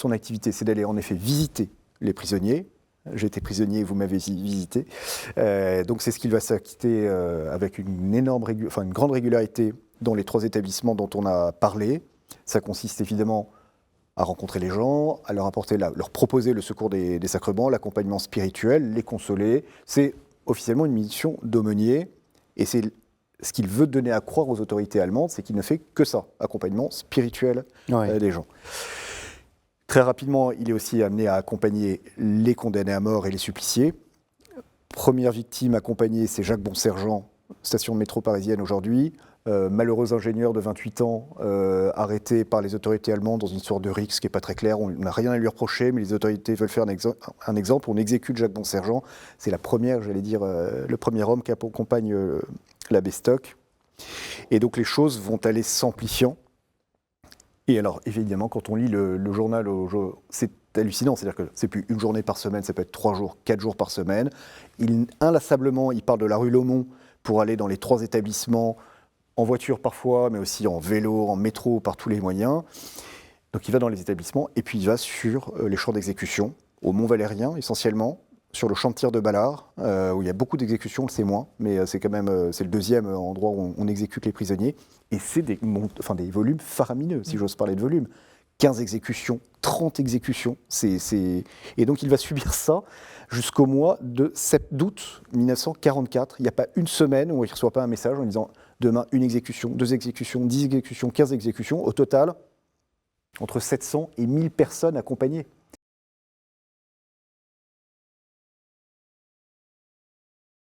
son activité, c'est d'aller en effet visiter les prisonniers. J'ai été prisonnier, vous m'avez visité. Donc c'est ce qu'il va s'acquitter avec une grande régularité dans les 3 établissements dont on a parlé. Ça consiste évidemment à rencontrer les gens, à leur proposer le secours des sacrements, l'accompagnement spirituel, les consoler. C'est officiellement une mission d'aumônier, et c'est ce qu'il veut donner à croire aux autorités allemandes, c'est qu'il ne fait que ça, accompagnement spirituel des gens. Très rapidement, il est aussi amené à accompagner les condamnés à mort et les suppliciés. Première victime accompagnée, c'est Jacques Bonsergent, station de métro parisienne aujourd'hui. Malheureux ingénieur de 28 ans, arrêté par les autorités allemandes dans une sorte de rixe qui n'est pas très claire. On n'a rien à lui reprocher, mais les autorités veulent faire un exemple. On exécute Jacques Bonsergent. C'est le premier homme qui accompagne l'abbé Stock. Et donc les choses vont aller s'amplifiant. Et alors, évidemment, quand on lit le journal, c'est hallucinant. C'est-à-dire que c'est plus une journée par semaine, ça peut être 3 jours, 4 jours par semaine. Inlassablement, il parle de la rue Laumont pour aller dans les 3 établissements, en voiture parfois, mais aussi en vélo, en métro, par tous les moyens. Donc il va dans les établissements, et puis il va sur les champs d'exécution, au Mont-Valérien essentiellement, sur le champ de tir de Ballard, où il y a beaucoup d'exécutions, on le sait moins, mais c'est quand même c'est le 2e endroit où on exécute les prisonniers. Et c'est des volumes faramineux, si j'ose parler de volumes. 15 exécutions, 30 exécutions. Et donc il va subir ça jusqu'au mois d'août 1944. Il n'y a pas une semaine où il ne reçoit pas un message en disant demain une exécution, 2 exécutions, 10 exécutions, 15 exécutions. Au total, entre 700 et 1000 personnes accompagnées.